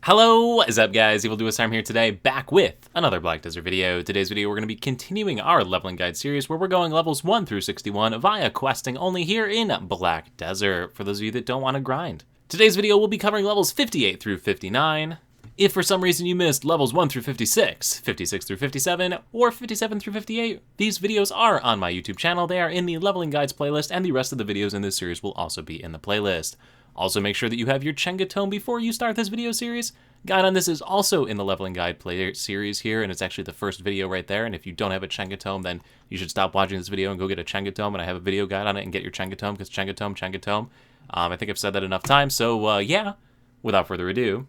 Hello, what is up guys, EvilDoUsHarm here today, back with another Black Desert video. Today's video we're going to be continuing our leveling guide series where we're going levels 1 through 61 via questing only here in Black Desert, for those of you that don't want to grind. Today's video will be covering levels 58 through 59. If for some reason you missed levels 1 through 56, 56 through 57, or 57 through 58, these videos are on my YouTube channel. They are in the leveling guides playlist, and the rest of the videos in this series will also be in the playlist. Also, make sure that you have your Chenga tome before you start this video series. Guide on this is also in the leveling guide play series here, and it's actually the first video right there. And if you don't have a Chenga tome, then you should stop watching this video and go get a Chenga tome. And I have a video guide on it, and get your Chenga tome, because Chenga tome, Chenga tome. I think I've said that enough times. So yeah, without further ado.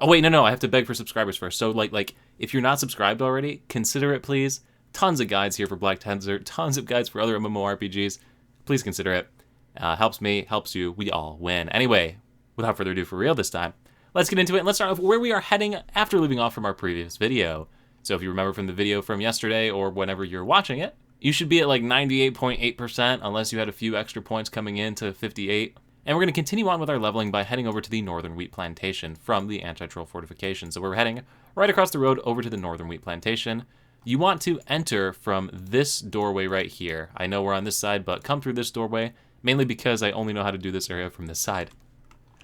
Oh wait, no, I have to beg for subscribers first. So like if you're not subscribed already, consider it, please. Tons of guides here for Black Desert, tons of guides for other MMORPGs. Please consider it. Helps me, helps you, we all win. Anyway, without further ado for real this time, let's get into it and let's start off where we are heading after leaving off from our previous video. So if you remember from the video from yesterday or whenever you're watching it, you should be at like 98.8% unless you had a few extra points coming in to 58. And we're going to continue on with our leveling by heading over to the Northern Wheat Plantation from the anti-troll fortification. So we're heading right across the road over to the Northern Wheat Plantation. You want to enter from this doorway right here. I know we're on this side, but come through this doorway, mainly because I only know how to do this area from this side.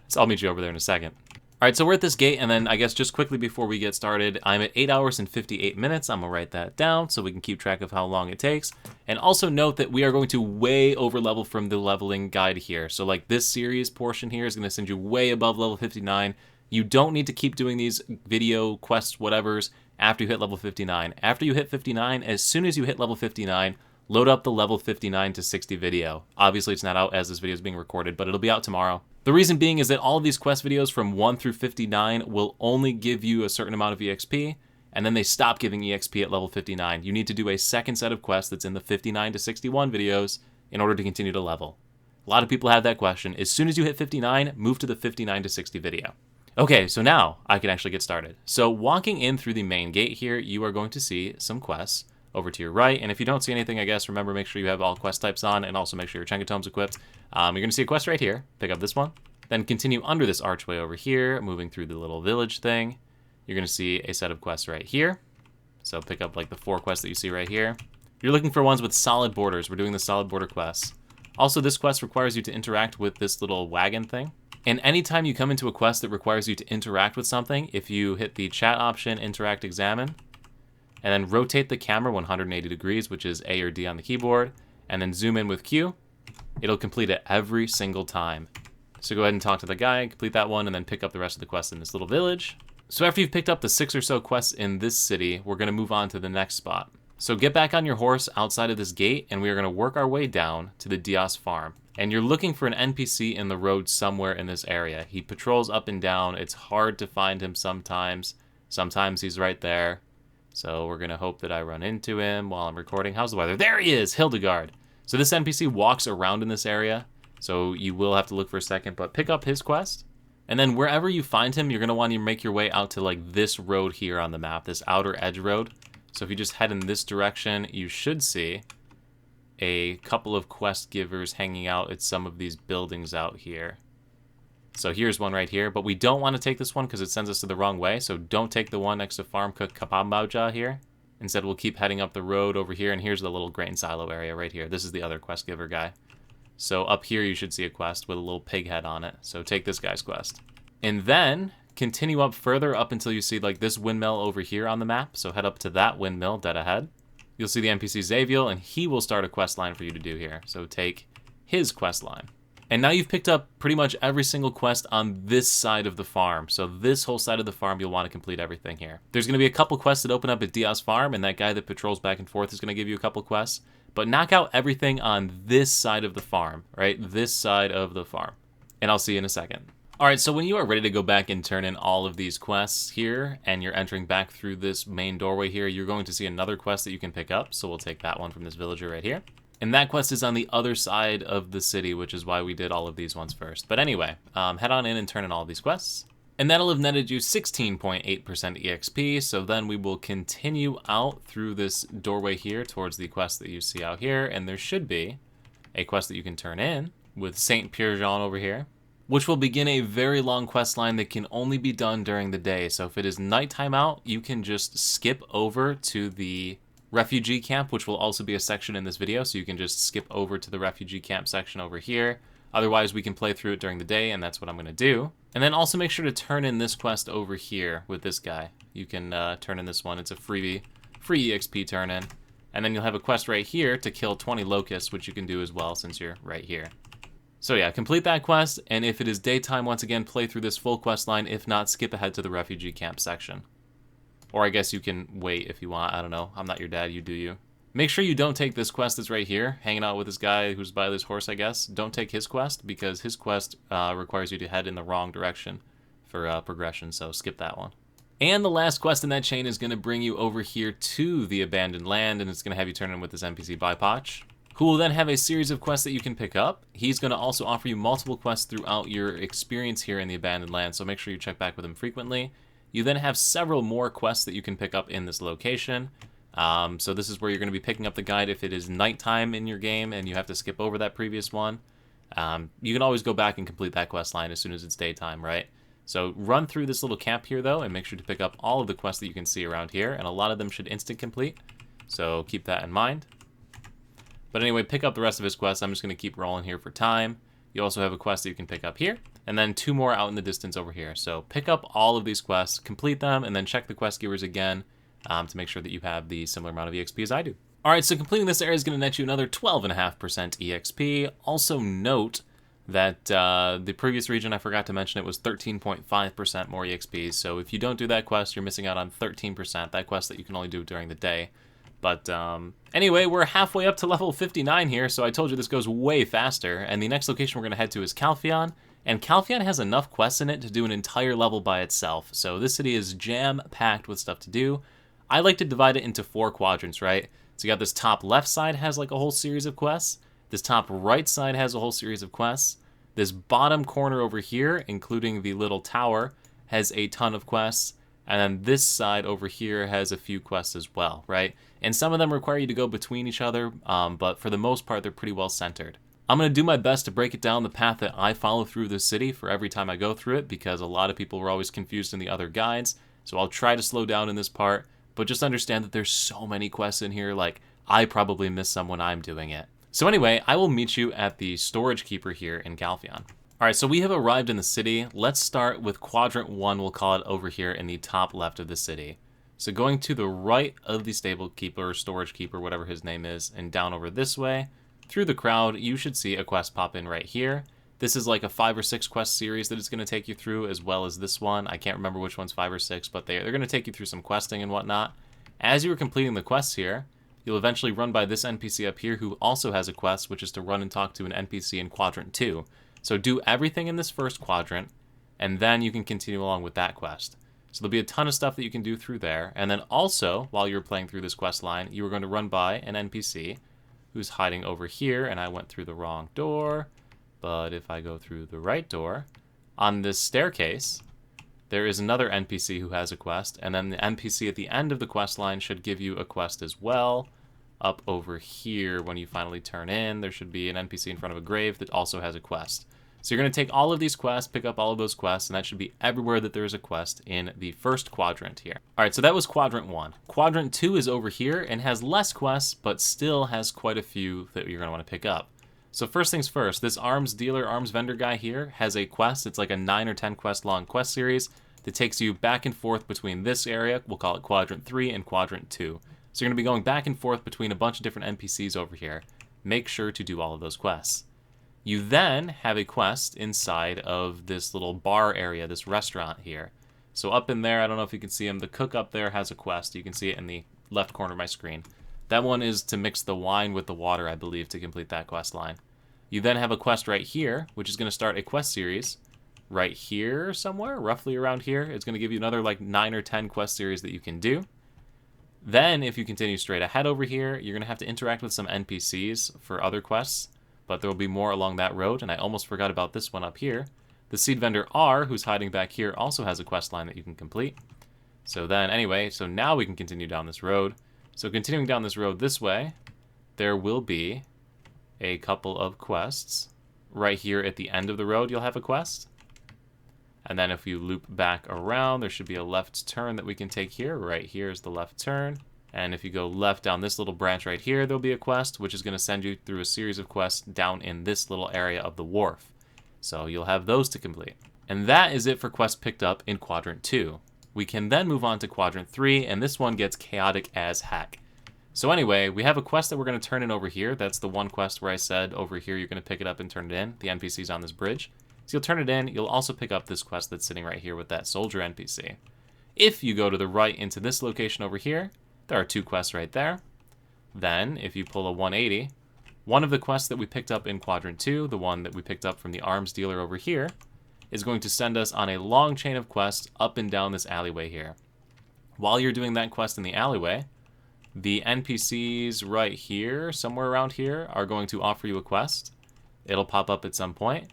So I'll meet you over there in a second. All right, so we're at this gate, and then I guess just quickly before we get started, I'm at 8 hours and 58 minutes. I'm gonna write that down so we can keep track of how long it takes. And also note that we are going to way over level from the leveling guide here. So like this series portion here is gonna send you way above level 59. You don't need to keep doing these video quests, whatevers, after you hit level 59. After you hit 59, as soon as you hit level 59, load up the level 59 to 60 video. Obviously it's not out as this video is being recorded, but it'll be out tomorrow. The reason being is that all of these quest videos from 1 through 59 will only give you a certain amount of EXP, and then they stop giving EXP at level 59. You need to do a second set of quests that's in the 59 to 61 videos in order to continue to level. A lot of people have that question. As soon as you hit 59, move to the 59 to 60 video. Okay, so now I can actually get started. So walking in through the main gate here, you are going to see some quests over to your right, and if you don't see anything, I guess, remember, make sure you have all quest types on, and also make sure your Chenga tome's equipped. You're going to see a quest right here. Pick up this one. Then continue under this archway over here, moving through the little village thing. You're going to see a set of quests right here. So pick up like the 4 quests that you see right here. You're looking for ones with solid borders. We're doing the solid border quests. Also, this quest requires you to interact with this little wagon thing. And anytime you come into a quest that requires you to interact with something, if you hit the chat option, interact, examine, and then rotate the camera 180 degrees, which is A or D on the keyboard, and then zoom in with Q, it'll complete it every single time. So go ahead and talk to the guy, complete that one, and then pick up the rest of the quests in this little village. So after you've picked up the 6 or so quests in this city, we're going to move on to the next spot. So get back on your horse outside of this gate, and we are going to work our way down to the EvilDoUs farm. And you're looking for an NPC in the road somewhere in this area. He patrols up and down. It's hard to find him sometimes. Sometimes he's right there. So we're going to hope that I run into him while I'm recording. How's the weather? There he is, Hildegard. So this NPC walks around in this area, so you will have to look for a second, but pick up his quest. And then wherever you find him, you're going to want to make your way out to like this road here on the map, this outer edge road. So if you just head in this direction, you should see a couple of quest givers hanging out at some of these buildings out here. So here's one right here, but we don't want to take this one because it sends us to the wrong way, so don't take the one next to Farm Cook Kabambauja here. Instead, we'll keep heading up the road over here, and here's the little grain silo area right here. This is the other quest giver guy. So up here you should see a quest with a little pig head on it, so take this guy's quest. And then continue up further up until you see like this windmill over here on the map, so head up to that windmill dead ahead. You'll see the NPC Xaviel, and he will start a quest line for you to do here, so take his quest line. And now you've picked up pretty much every single quest on this side of the farm. So this whole side of the farm, you'll want to complete everything here. There's going to be a couple quests that open up at EvilDoUs farm, and that guy that patrols back and forth is going to give you a couple quests. But knock out everything on this side of the farm, right? This side of the farm. And I'll see you in a second. All right, so when you are ready to go back and turn in all of these quests here, and you're entering back through this main doorway here, you're going to see another quest that you can pick up. So we'll take that one from this villager right here. And that quest is on the other side of the city, which is why we did all of these ones first. But anyway, head on in and turn in all of these quests. And that'll have netted you 16.8% EXP, so then we will continue out through this doorway here towards the quest that you see out here, and there should be a quest that you can turn in with Saint Pierre Jean over here. which will begin a very long quest line that can only be done during the day. So if it is nighttime out, you can just skip over to the Refugee Camp, which will also be a section in this video, so you can just skip over to the Refugee Camp section over here. Otherwise, we can play through it during the day, and that's what I'm going to do. And then also make sure to turn in this quest over here with this guy. You can turn in this one. It's a free EXP turn in. And then you'll have a quest right here to kill 20 locusts, which you can do as well since you're right here. So yeah, complete that quest, and if it is daytime, once again, play through this full quest line. If not, skip ahead to the Refugee Camp section. Or I guess you can wait if you want. I don't know. I'm not your dad. You do you. Make sure you don't take this quest that's right here, hanging out with this guy who's by this horse, I guess. Don't take his quest, because his quest requires you to head in the wrong direction for progression, so skip that one. And the last quest in that chain is going to bring you over here to the abandoned land, and it's going to have you turn in with this NPC Bipotch, who will then have a series of quests that you can pick up. He's going to also offer you multiple quests throughout your experience here in the abandoned land, so make sure you check back with him frequently. You then have several more quests that you can pick up in this location. So this is where you're going to be picking up the guide if it is nighttime in your game and you have to skip over that previous one. You can always go back and complete that quest line as soon as it's daytime, right? So run through this little camp here, though, and make sure to pick up all of the quests that you can see around here, and a lot of them should instant complete, so keep that in mind. But anyway, pick up the rest of his quests. I'm just going to keep rolling here for time. You also have a quest that you can pick up here, and then 2 more out in the distance over here. So pick up all of these quests, complete them, and then check the quest givers again to make sure that you have the similar amount of EXP as I do. Alright, so completing this area is going to net you another 12.5% EXP. Also note that the previous region, I forgot to mention, it was 13.5% more EXP. So if you don't do that quest, you're missing out on 13%, that quest that you can only do during the day. But anyway, we're halfway up to level 59 here, so I told you this goes way faster. And the next location we're going to head to is Calpheon. And Calpheon has enough quests in it to do an entire level by itself. So this city is jam-packed with stuff to do. I like to divide it into 4 quadrants, right? So you got this top left side has like a whole series of quests. This top right side has a whole series of quests. This bottom corner over here, including the little tower, has a ton of quests. And then this side over here has a few quests as well, right? And some of them require you to go between each other, but for the most part, they're pretty well centered. I'm going to do my best to break it down the path that I follow through the city for every time I go through it, because a lot of people were always confused in the other guides. So I'll try to slow down in this part, but just understand that there's so many quests in here, like I probably miss some when I'm doing it. So anyway, I will meet you at the storage keeper here in Calpheon. Alright, so we have arrived in the city. Let's start with quadrant 1, we'll call it over here in the top left of the city. So going to the right of the stable keeper, or storage keeper, whatever his name is, and down over this way, through the crowd, you should see a quest pop in right here. This is like a 5 or 6 quest series that it's going to take you through, as well as this one. I can't remember which one's 5 or 6, but they're going to take you through some questing and whatnot. As you are completing the quests here, you'll eventually run by this NPC up here who also has a quest, which is to run and talk to an NPC in quadrant 2. So do everything in this first quadrant, and then you can continue along with that quest. So there'll be a ton of stuff that you can do through there. And then also, while you're playing through this quest line, you are going to run by an NPC who's hiding over here, and I went through the wrong door. But if I go through the right door, on this staircase, there is another NPC who has a quest, and then the NPC at the end of the quest line should give you a quest as well. Up over here, when you finally turn in, there should be an NPC in front of a grave that also has a quest. So you're going to take all of these quests, pick up all of those quests, and that should be everywhere that there is a quest in the first quadrant here. Alright, so that was quadrant 1. Quadrant 2 is over here and has less quests, but still has quite a few that you're going to want to pick up. So first things first, this arms dealer, arms vendor guy here has a quest. It's like a 9 or 10 quest long quest series that takes you back and forth between this area, we'll call it quadrant 3, and quadrant 2. So you're going to be going back and forth between a bunch of different NPCs over here. Make sure to do all of those quests. You then have a quest inside of this little bar area, this restaurant here. So up in there, I don't know if you can see him, the cook up there has a quest. You can see it in the left corner of my screen. That one is to mix the wine with the water, I believe, to complete that quest line. You then have a quest right here, which is going to start a quest series right here somewhere, roughly around here. It's going to give you another like 9 or 10 quest series that you can do. Then, if you continue straight ahead over here, you're going to have to interact with some NPCs for other quests, but there will be more along that road, and I almost forgot about this one up here. The seed vendor R, who's hiding back here, also has a quest line that you can complete. So then, anyway, so now we can continue down this road. So continuing down this road this way, there will be a couple of quests right here at the end of the road, you'll have a quest. And then if you loop back around, there should be a left turn that we can take here. Right here is the left turn. And if you go left down this little branch right here, there'll be a quest, which is going to send you through a series of quests down in this little area of the wharf. So you'll have those to complete. And that is it for quests picked up in Quadrant 2. We can then move on to Quadrant 3, and this one gets chaotic as heck. So anyway, we have a quest that we're going to turn in over here. That's the one quest where I said over here you're going to pick it up and turn it in. The NPC's on this bridge. So you'll turn it in. You'll also pick up this quest that's sitting right here with that soldier NPC. If you go to the right into this location over here, there are 2 quests right there. Then, if you pull a 180, one of the quests that we picked up in Quadrant 2, the one that we picked up from the arms dealer over here, is going to send us on a long chain of quests up and down this alleyway here. While you're doing that quest in the alleyway, the NPCs right here, somewhere around here, are going to offer you a quest. It'll pop up at some point.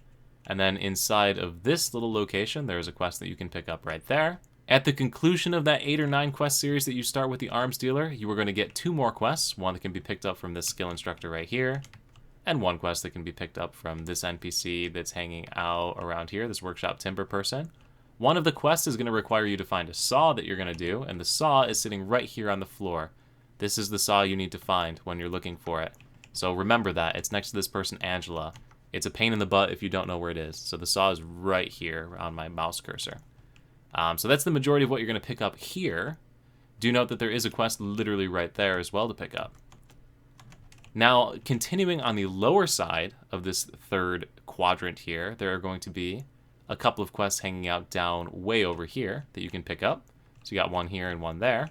And then inside of this little location, there's a quest that you can pick up right there. At the conclusion of that 8 or 9 quest series that you start with the arms dealer, you are going to get 2 more quests. One that can be picked up from this skill instructor right here, and 1 quest that can be picked up from this NPC that's hanging out around here, this workshop timber person. One of the quests is going to require you to find a saw that you're going to do, and the saw is sitting right here on the floor. This is the saw you need to find when you're looking for it. So remember that. It's next to this person, Angela. It's a pain in the butt if you don't know where it is. So the saw is right here on my mouse cursor. So that's the majority of what you're going to pick up here. Do note that there is a quest literally right there as well to pick up. Now, continuing on the lower side of this 3rd quadrant here, there are going to be a couple of quests hanging out down way over here that you can pick up. So you got one here and one there,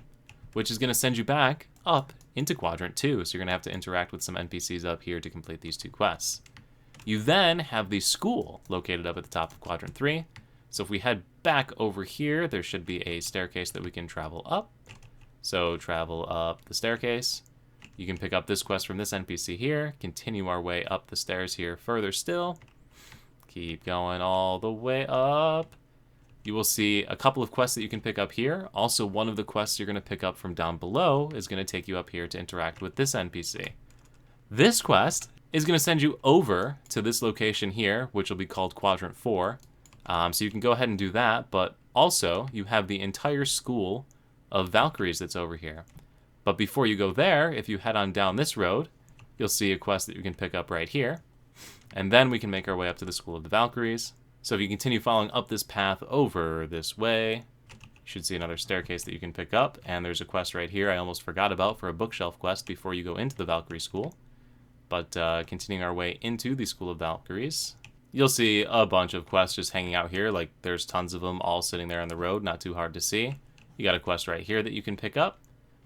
which is going to send you back up into Quadrant 2. So you're going to have to interact with some NPCs up here to complete these 2 quests. You then have the school located up at the top of Quadrant 3. So if we head back over here, there should be a staircase that we can travel up. So travel up the staircase. You can pick up this quest from this NPC here, continue our way up the stairs here further still. Keep going all the way up. You will see a couple of quests that you can pick up here. Also, one of the quests you're going to pick up from down below is going to take you up here to interact with this NPC. This quest is going to send you over to this location here, which will be called Quadrant 4. So you can go ahead and do that, but also you have the entire school of Valkyries that's over here. But before you go there, if you head on down this road, you'll see a quest that you can pick up right here. And then we can make our way up to the School of the Valkyries. So if you continue following up this path over this way, you should see another staircase that you can pick up. And there's a quest right here I almost forgot about for a bookshelf quest before you go into the Valkyrie School. But continuing our way into the School of Valkyries, you'll see a bunch of quests just hanging out here. Like, there's tons of them all sitting there on the road, not too hard to see. You got a quest right here that you can pick up.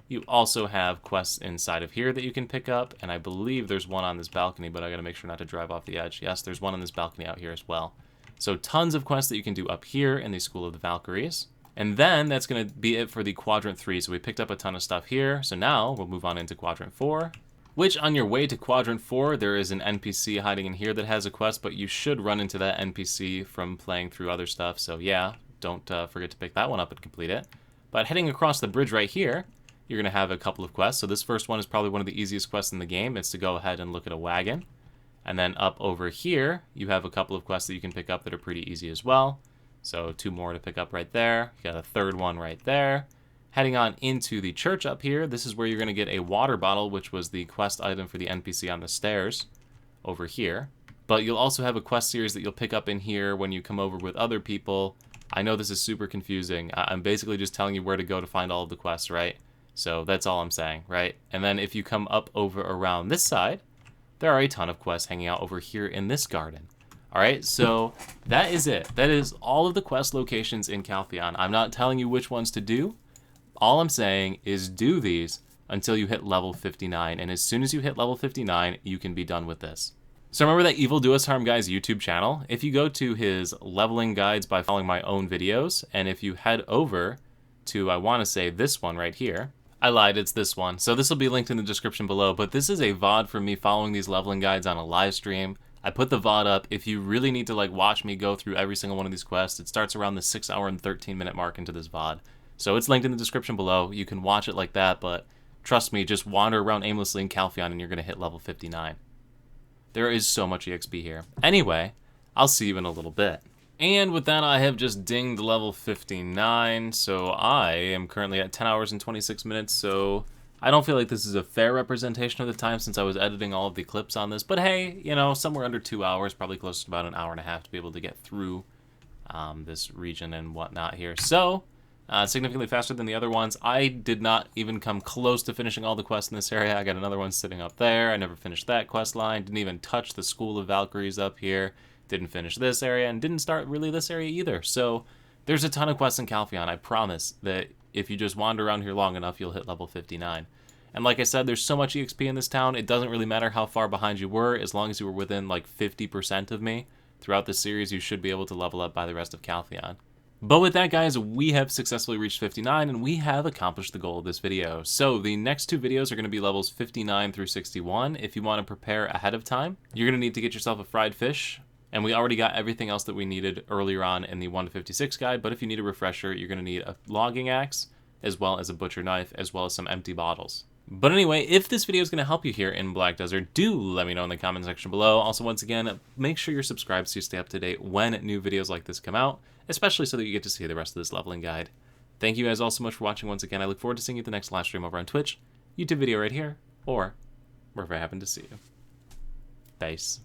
You also have quests inside of here that you can pick up, and I believe there's one on this balcony, but I gotta make sure not to drive off the edge. Yes, there's one on this balcony out here as well. So tons of quests that you can do up here in the School of the Valkyries. And then that's gonna be it for the Quadrant 3. So we picked up a ton of stuff here. So now we'll move on into Quadrant 4, which on your way to Quadrant 4, there is an NPC hiding in here that has a quest, but you should run into that NPC from playing through other stuff. So yeah, don't forget to pick that one up and complete it. But heading across the bridge right here, you're going to have a couple of quests. So this first one is probably one of the easiest quests in the game. It's to go ahead and look at a wagon. And then up over here, you have a couple of quests that you can pick up that are pretty easy as well. So 2 more to pick up right there. You got a 3rd one right there. Heading on into the church up here, this is where you're going to get a water bottle, which was the quest item for the NPC on the stairs over here. But you'll also have a quest series that you'll pick up in here when you come over with other people. I know this is super confusing. I'm basically just telling you where to go to find all of the quests, right? So that's all I'm saying, right? And then if you come up over around this side, there are a ton of quests hanging out over here in this garden. All right, so that is it. That is all of the quest locations in Calpheon. I'm not telling you which ones to do. All I'm saying is do these until you hit level 59. And as soon as you hit level 59, you can be done with this. So remember that EvilDoUsHarm guy's YouTube channel? If you go to his leveling guides by following my own videos, and if you head over to, I want to say this one right here, I lied, it's this one. So this will be linked in the description below, but this is a VOD from me following these leveling guides on a live stream. I put the VOD up. If you really need to like watch me go through every single one of these quests, it starts around the 6 hour and 13 minute mark into this VOD. So it's linked in the description below. You can watch it like that, but trust me, just wander around aimlessly in Calpheon and you're going to hit level 59. There is so much EXP here. Anyway, I'll see you in a little bit. And with that, I have just dinged level 59, so I am currently at 10 hours and 26 minutes, so I don't feel like this is a fair representation of the time since I was editing all of the clips on this, but hey, you know, somewhere under 2 hours, probably close to about an hour and a half to be able to get through this region and whatnot here. So, significantly faster than the other ones. I did not even come close to finishing all the quests in this area. I got another one sitting up there. I never finished that quest line. Didn't even touch the School of Valkyries up here. Didn't finish this area, and didn't start really this area either. So there's a ton of quests in Calpheon. I promise that if you just wander around here long enough, you'll hit level 59. And like I said, there's so much EXP in this town, it doesn't really matter how far behind you were, as long as you were within like 50% of me. Throughout this series, you should be able to level up by the rest of Calpheon. But with that, guys, we have successfully reached 59, and we have accomplished the goal of this video. So the next two videos are going to be levels 59 through 61. If you want to prepare ahead of time, you're going to need to get yourself a fried fish. And we already got everything else that we needed earlier on in the 1 to 56 guide, but if you need a refresher, you're going to need a logging axe, as well as a butcher knife, as well as some empty bottles. But anyway, if this video is going to help you here in Black Desert, do let me know in the comment section below. Also, once again, make sure you're subscribed so you stay up to date when new videos like this come out, especially so that you get to see the rest of this leveling guide. Thank you guys all so much for watching once again. I look forward to seeing you at the next live stream over on Twitch, YouTube video right here, or wherever I happen to see you. Peace.